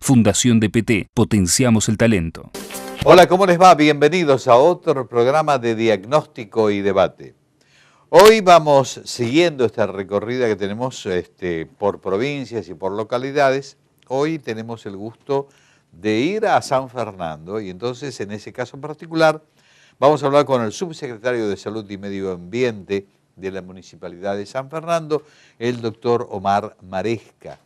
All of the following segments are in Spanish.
Fundación DPT, potenciamos el talento. Hola, ¿cómo les va? Bienvenidos a otro programa de diagnóstico y debate. Hoy vamos siguiendo esta recorrida que tenemos por provincias y por localidades. Hoy tenemos el gusto de ir a San Fernando y entonces en ese caso en particular vamos a hablar con el subsecretario de Salud y Medio Ambiente de la Municipalidad de San Fernando, el doctor Omar Maresca.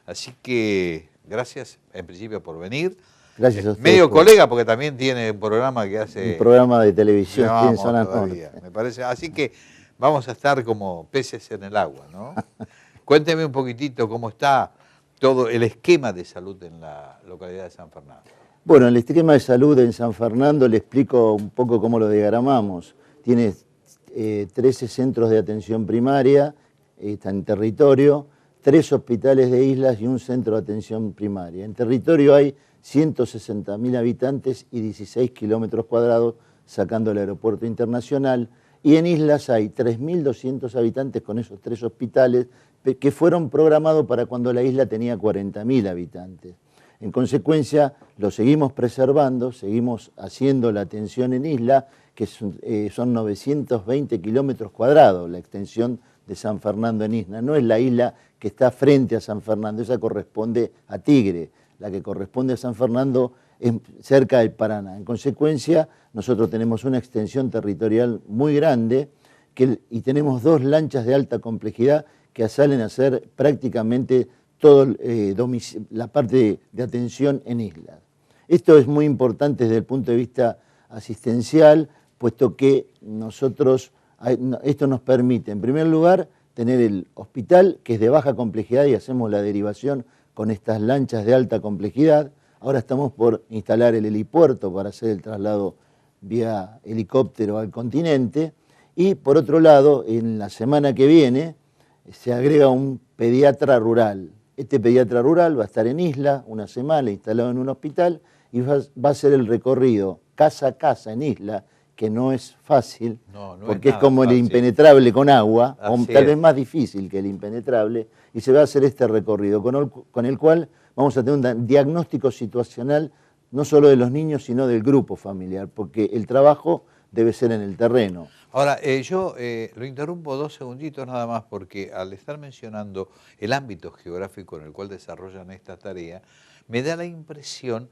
Así que gracias en principio por venir. Gracias a usted. Medio colega, porque también tiene un programa que hace... Un programa de televisión no, en Zona Norte. Me parece. Así que vamos a estar como peces en el agua, ¿no? Cuénteme un poquitito cómo está todo el esquema de salud en la localidad de San Fernando. Bueno, el esquema de salud en San Fernando, le explico un poco cómo lo diagramamos. Tiene 13 centros de atención primaria, está en territorio, 3 hospitales de islas y un centro de atención primaria. En territorio hay 160.000 habitantes y 16 kilómetros cuadrados, sacando el aeropuerto internacional. Y en islas hay 3.200 habitantes con esos 3 hospitales que fueron programados para cuando la isla tenía 40.000 habitantes. En consecuencia, lo seguimos preservando, seguimos haciendo la atención en isla, que son 920 kilómetros cuadrados la extensión de San Fernando en isla. No es la isla que está frente a San Fernando, esa corresponde a Tigre. La que corresponde a San Fernando es cerca del Paraná. En consecuencia, nosotros tenemos una extensión territorial muy grande y tenemos 2 lanchas de alta complejidad que salen a hacer prácticamente toda la parte de atención en islas. Esto es muy importante desde el punto de vista asistencial, puesto que esto nos permite, en primer lugar, tener el hospital, que es de baja complejidad, y hacemos la derivación con estas lanchas de alta complejidad. Ahora estamos por instalar el helipuerto para hacer el traslado vía helicóptero al continente. Y por otro lado, en la semana que viene, se agrega un pediatra rural. Este pediatra rural va a estar en isla una semana instalado en un hospital y va a hacer el recorrido casa a casa en isla, que no es fácil, porque es como el impenetrable con agua, o tal vez más difícil que el impenetrable, y se va a hacer este recorrido, con el cual vamos a tener un diagnóstico situacional no solo de los niños, sino del grupo familiar, porque el trabajo debe ser en el terreno. Ahora, yo lo interrumpo 2 segunditos nada más, porque al estar mencionando el ámbito geográfico en el cual desarrollan esta tarea, me da la impresión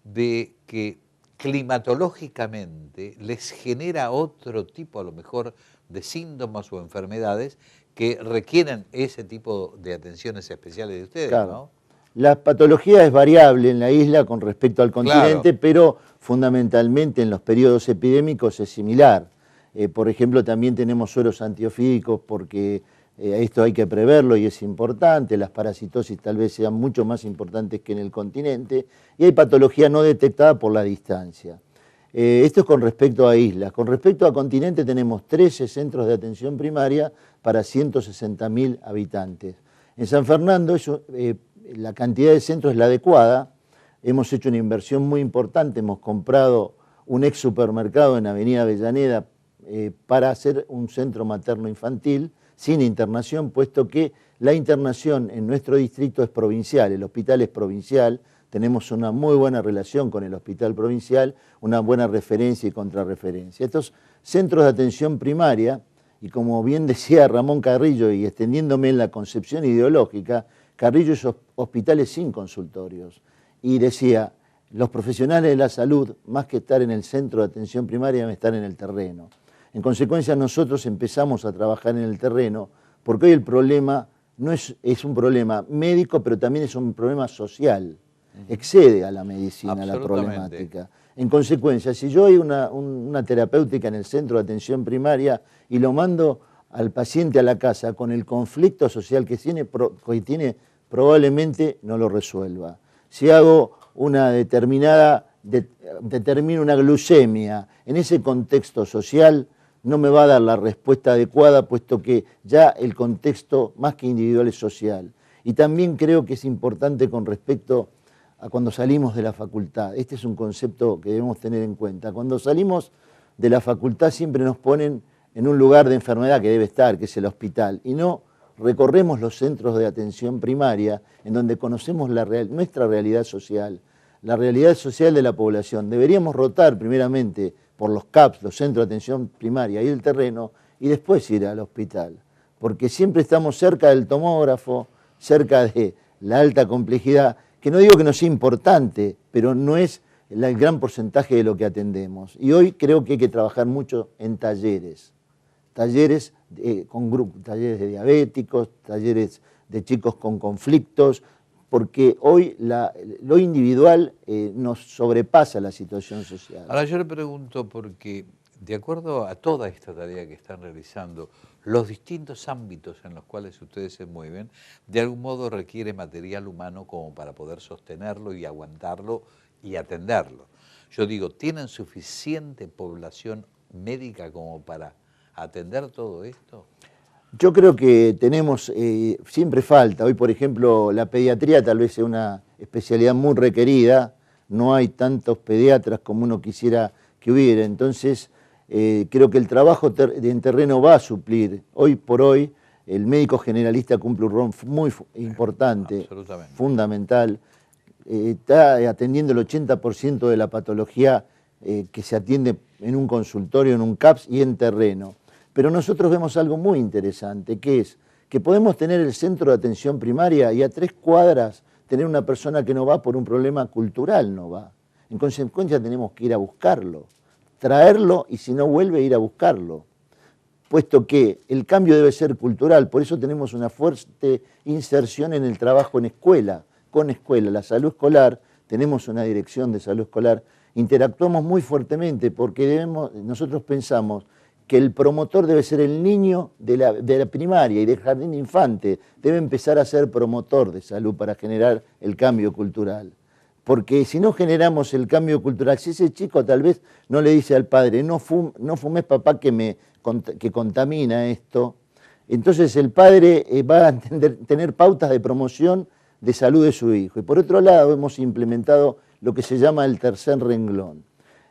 de que climatológicamente les genera otro tipo, a lo mejor, de síntomas o enfermedades que requieren ese tipo de atenciones especiales de ustedes, claro, ¿no? La patología es variable en la isla con respecto al continente, claro, pero fundamentalmente en los periodos epidémicos es similar. Por ejemplo, también tenemos sueros antiofídicos porque esto hay que preverlo y es importante. Las parasitosis tal vez sean mucho más importantes que en el continente. Y hay patología no detectada por la distancia. Esto es con respecto a islas. Con respecto a continente tenemos 13 centros de atención primaria para 160.000 habitantes. En San Fernando la cantidad de centros es la adecuada. Hemos hecho una inversión muy importante. Hemos comprado un ex supermercado en Avenida Avellaneda para hacer un centro materno-infantil sin internación, puesto que la internación en nuestro distrito es provincial, el hospital es provincial, tenemos una muy buena relación con el hospital provincial, una buena referencia y contrarreferencia. Estos centros de atención primaria, y como bien decía Ramón Carrillo, y extendiéndome en la concepción ideológica, Carrillo es hospitales sin consultorios, y decía, los profesionales de la salud, más que estar en el centro de atención primaria, deben estar en el terreno. En consecuencia, nosotros empezamos a trabajar en el terreno, porque hoy el problema no es un problema médico, pero también es un problema social. Excede a la medicina la problemática. En consecuencia, si yo hay una terapéutica en el centro de atención primaria y lo mando al paciente a la casa con el conflicto social que tiene, probablemente no lo resuelva. Si hago una determino una glucemia en ese contexto social, no me va a dar la respuesta adecuada, puesto que ya el contexto más que individual es social. Y también creo que es importante con respecto a cuando salimos de la facultad. Este es un concepto que debemos tener en cuenta. Cuando salimos de la facultad siempre nos ponen en un lugar de enfermedad que debe estar, que es el hospital, y no recorremos los centros de atención primaria, en donde conocemos nuestra realidad social, la realidad social de la población. Deberíamos rotar primeramente por los CAPS, los centros de atención primaria y el terreno, y después ir al hospital. Porque siempre estamos cerca del tomógrafo, cerca de la alta complejidad, que no digo que no sea importante, pero no es el gran porcentaje de lo que atendemos. Y hoy creo que hay que trabajar mucho en talleres con grupos, talleres de diabéticos, talleres de chicos con conflictos, porque hoy lo individual nos sobrepasa la situación social. Ahora yo le pregunto porque, de acuerdo a toda esta tarea que están realizando, los distintos ámbitos en los cuales ustedes se mueven, de algún modo requiere material humano como para poder sostenerlo y aguantarlo y atenderlo. Yo digo, ¿tienen suficiente población médica como para atender todo esto? Yo creo que tenemos, siempre falta. Hoy, por ejemplo, la pediatría tal vez sea una especialidad muy requerida, no hay tantos pediatras como uno quisiera que hubiera, entonces creo que el trabajo en terreno va a suplir. Hoy por hoy el médico generalista cumple un rol muy importante, fundamental. Está atendiendo el 80% de la patología que se atiende en un consultorio, en un CAPS y en terreno. Pero nosotros vemos algo muy interesante, que es que podemos tener el centro de atención primaria y a 3 cuadras tener una persona que no va por un problema cultural, no va. En consecuencia tenemos que ir a buscarlo, traerlo y si no vuelve, ir a buscarlo. Puesto que el cambio debe ser cultural, por eso tenemos una fuerte inserción en el trabajo en escuela, con escuela. La salud escolar, tenemos una dirección de salud escolar, interactuamos muy fuertemente porque nosotros pensamos que el promotor debe ser el niño de la primaria y del jardín de infante, debe empezar a ser promotor de salud para generar el cambio cultural. Porque si no generamos el cambio cultural, si ese chico tal vez no le dice al padre, no fumes papá que contamina esto, entonces el padre va a tener pautas de promoción de salud de su hijo. Y por otro lado hemos implementado lo que se llama el tercer renglón.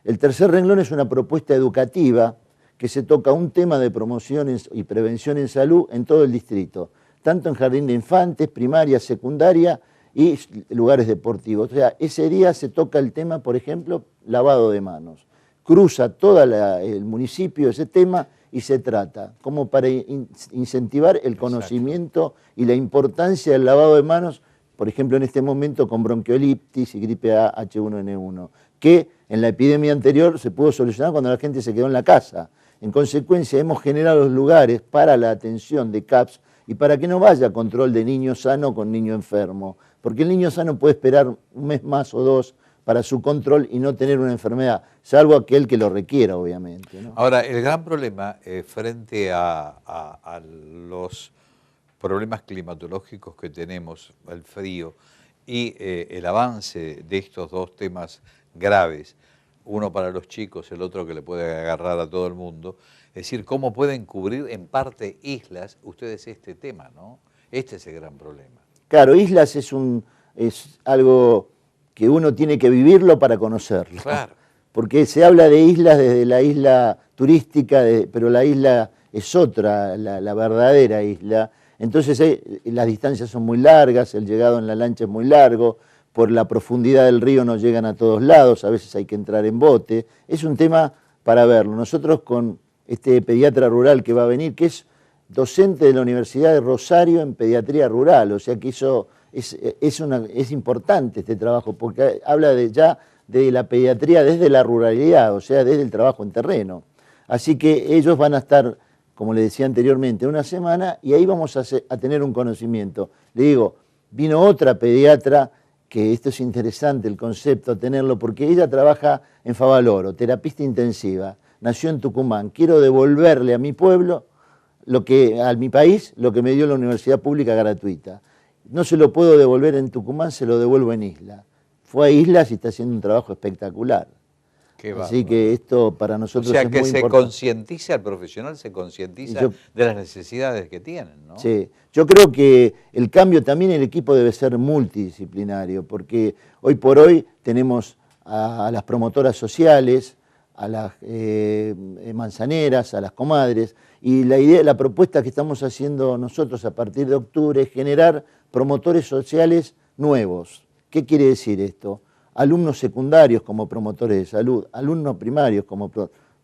El tercer renglón es una propuesta educativa que se toca un tema de promoción y prevención en salud en todo el distrito, tanto en jardín de infantes, primaria, secundaria y lugares deportivos. O sea, ese día se toca el tema, por ejemplo, lavado de manos. Cruza todo el municipio ese tema y se trata, como para incentivar el conocimiento y la importancia del lavado de manos, por ejemplo, en este momento con bronquiolitis y gripe A H1N1, que en la epidemia anterior se pudo solucionar cuando la gente se quedó en la casa. En consecuencia, hemos generado los lugares para la atención de CAPS y para que no vaya control de niño sano con niño enfermo. Porque el niño sano puede esperar un mes más o 2 para su control y no tener una enfermedad, salvo aquel que lo requiera, obviamente, ¿no? Ahora, el gran problema frente a los problemas climatológicos que tenemos, el frío y el avance de estos dos temas graves, uno para los chicos, el otro que le puede agarrar a todo el mundo, es decir, cómo pueden cubrir en parte islas ustedes este tema, ¿no? Este es el gran problema. Claro, islas es algo que uno tiene que vivirlo para conocerlo. Claro. Porque se habla de islas desde la isla turística, pero la isla es otra, la verdadera isla. Entonces las distancias son muy largas, el llegado en la lancha es muy largo, por la profundidad del río no llegan a todos lados, a veces hay que entrar en bote. Es un tema para verlo. Nosotros con este pediatra rural que va a venir, que es docente de la Universidad de Rosario en pediatría rural, o sea que es importante este trabajo, porque habla ya de la pediatría desde la ruralidad, o sea, desde el trabajo en terreno. Así que ellos van a estar, como le decía anteriormente, una semana y ahí vamos a tener un conocimiento. Le digo, vino otra pediatra, que esto es interesante el concepto, tenerlo, porque ella trabaja en Favaloro, terapista intensiva, nació en Tucumán. Quiero devolverle a mi pueblo, a mi país, lo que me dio la universidad pública gratuita. No se lo puedo devolver en Tucumán, se lo devuelvo en Isla. Fue a Islas y está haciendo un trabajo espectacular. Así que esto para nosotros es muy importante. O sea, que se concientiza, el profesional se concientiza de las necesidades que tienen, ¿no? Sí, yo creo que el cambio también, el equipo debe ser multidisciplinario, porque hoy por hoy tenemos a las promotoras sociales, a las manzaneras, a las comadres, y la propuesta que estamos haciendo nosotros a partir de octubre es generar promotores sociales nuevos. ¿Qué quiere decir esto? Alumnos secundarios como promotores de salud, alumnos primarios como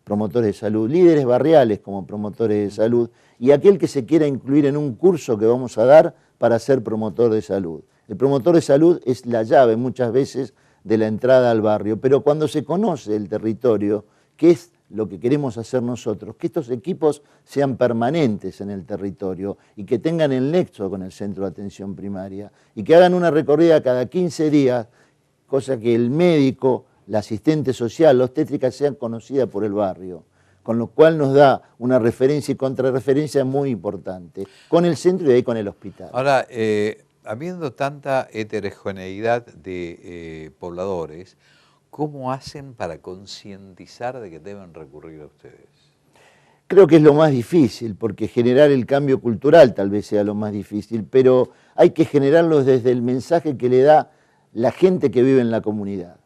promotores de salud, líderes barriales como promotores de salud, y aquel que se quiera incluir en un curso que vamos a dar para ser promotor de salud. El promotor de salud es la llave muchas veces de la entrada al barrio, pero cuando se conoce el territorio, que es lo que queremos hacer nosotros, que estos equipos sean permanentes en el territorio y que tengan el nexo con el centro de atención primaria y que hagan una recorrida cada 15 días, cosa que el médico, la asistente social, la obstétrica sean conocidas por el barrio, con lo cual nos da una referencia y contrarreferencia muy importante, con el centro y ahí con el hospital. Ahora, habiendo tanta heterogeneidad de pobladores, ¿cómo hacen para concientizar de que deben recurrir a ustedes? Creo que es lo más difícil, porque generar el cambio cultural tal vez sea lo más difícil, pero hay que generarlo desde el mensaje que le da la gente que vive en la comunidad.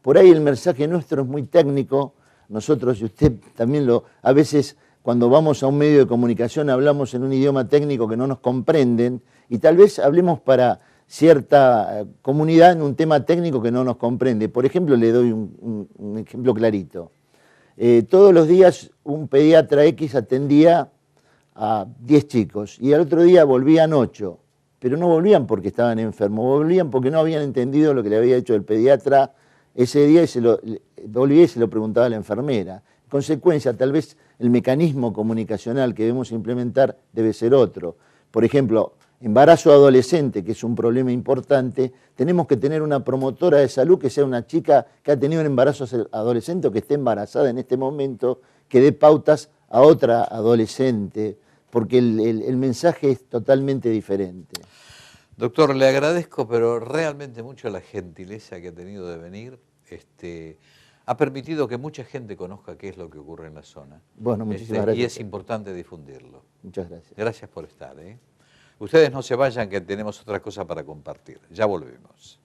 Por ahí el mensaje nuestro es muy técnico, nosotros y usted también a veces cuando vamos a un medio de comunicación hablamos en un idioma técnico que no nos comprenden y tal vez hablemos para cierta comunidad en un tema técnico que no nos comprende. Por ejemplo, le doy un ejemplo clarito. Todos los días un pediatra X atendía a 10 chicos y al otro día volvían 8, pero no volvían porque estaban enfermos, volvían porque no habían entendido lo que le había hecho el pediatra ese día y volvía y se lo preguntaba a la enfermera. En consecuencia, tal vez el mecanismo comunicacional que debemos implementar debe ser otro. Por ejemplo, embarazo adolescente, que es un problema importante, tenemos que tener una promotora de salud que sea una chica que ha tenido un embarazo adolescente o que esté embarazada en este momento, que dé pautas a otra adolescente, porque el mensaje es totalmente diferente. Doctor, le agradezco, pero realmente mucho la gentileza que ha tenido de venir. Ha permitido que mucha gente conozca qué es lo que ocurre en la zona. Bueno, muchísimas gracias. Y es importante difundirlo. Muchas gracias. Gracias por estar. Ustedes no se vayan, que tenemos otra cosa para compartir. Ya volvemos.